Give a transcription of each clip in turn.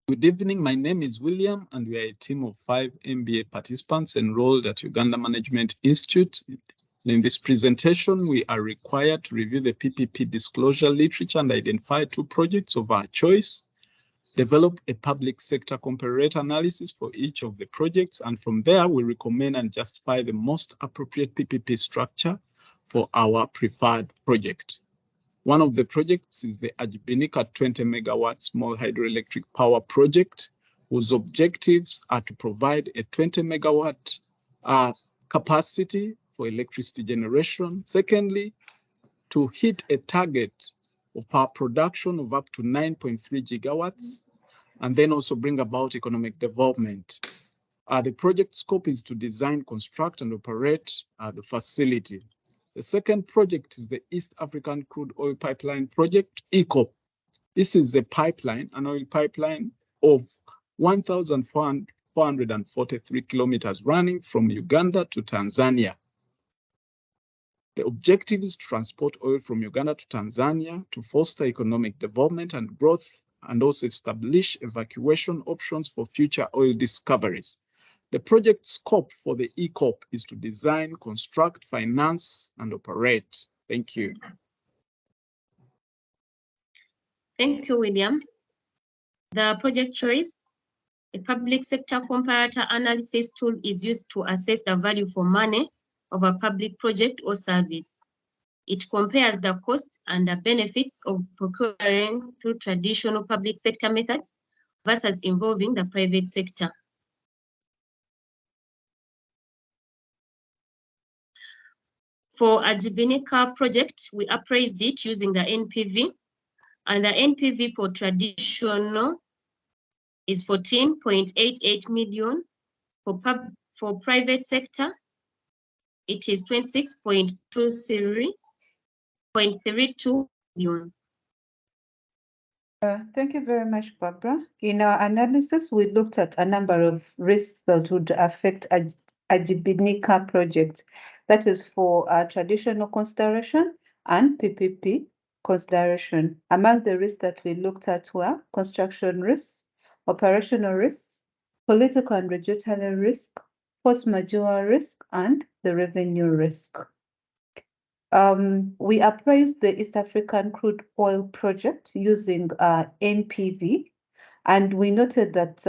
Good evening, my name is William and we are a team of 5 MBA participants enrolled at Uganda Management Institute. In this presentation, we are required to review the PPP disclosure literature and identify 2 projects of our choice, develop a public sector comparator analysis for each of the projects, and from there we recommend and justify the most appropriate PPP structure for our preferred project. One of the projects is the Ajibinika 20 megawatt small hydroelectric power project, whose objectives are to provide a 20 megawatt capacity for electricity generation. Secondly, to hit a target of power production of up to 9.3 gigawatts, and then also bring about economic development. The project scope is to design, construct, and operate the facility. The second project is the East African Crude Oil Pipeline Project, ECOP. This is a pipeline, an oil pipeline of 1,443 kilometers running from Uganda to Tanzania. The objective is to transport oil from Uganda to Tanzania to foster economic development and growth, and also establish evacuation options for future oil discoveries. The project scope for the ECOP is to design, construct, finance, and operate. Thank you. Thank you, William. The project choice, a public sector comparator analysis tool, is used to assess the value for money of a public project or service. It compares the costs and the benefits of procuring through traditional public sector methods versus involving the private sector. For Ajibinika project, we appraised it using the NPV, and the NPV for traditional is 14.88 million. For private sector, it is 26.32 million. Thank you very much, Barbara. In our analysis, we looked at a number of risks that would affect Ajibinika project. That is for traditional consideration and PPP consideration. Among the risks that we looked at were construction risks, operational risks, political and regulatory risk, force majeure risk, and the revenue risk. We appraised the East African crude oil project using NPV, and we noted that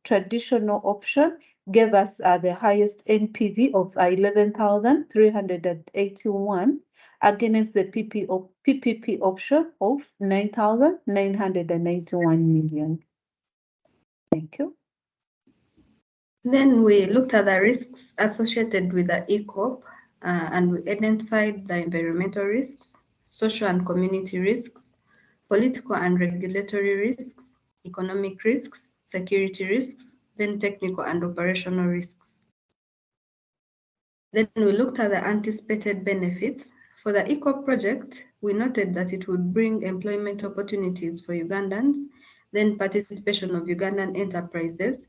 traditional option gave us the highest NPV of 11,381 against the PPP option of 9,991 million. Thank you. Then we looked at the risks associated with the ECOP, and we identified the environmental risks, social and community risks, political and regulatory risks, economic risks, security risks, then technical and operational risks. Then we looked at the anticipated benefits. For the ECOP project, we noted that it would bring employment opportunities for Ugandans, then participation of Ugandan enterprises,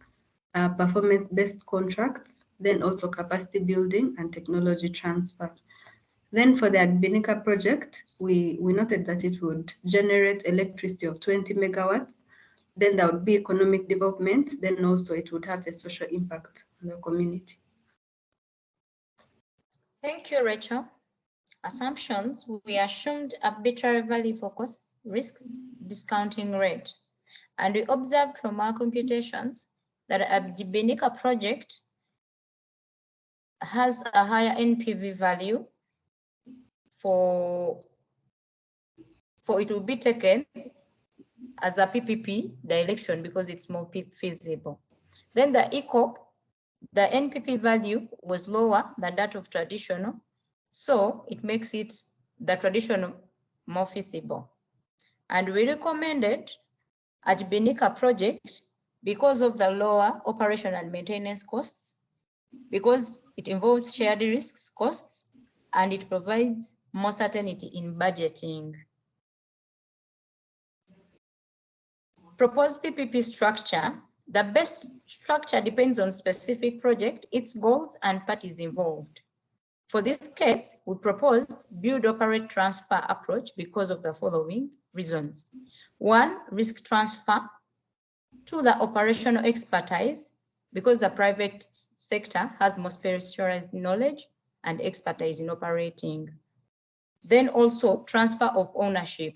performance-based contracts, then also capacity building and technology transfer. Then for the Ajibinika project, we noted that it would generate electricity of 20 megawatts, then there would be economic development, then also it would have a social impact on the community. Thank you, Rachel. Assumptions, we assumed arbitrary value for costs, risks, discounting rate, and we observed from our computations that Ajibinika project has a higher NPV value for it will be taken as a PPP direction because it's more feasible. Then the ECOP, the NPV value was lower than that of traditional, so it makes it the traditional more feasible. And we recommended Ajibinika project because of the lower operation and maintenance costs, because it involves shared risks costs, and it provides more certainty in budgeting. Proposed PPP structure. The best structure depends on specific project, its goals, and parties involved. For this case, we proposed build, operate, transfer approach because of the following reasons. 1, risk transfer. To the operational expertise, because the private sector has more specialized knowledge and expertise in operating. Then also transfer of ownership.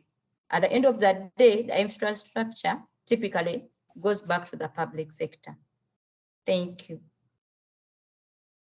At the end of the day, the infrastructure typically goes back to the public sector. Thank you.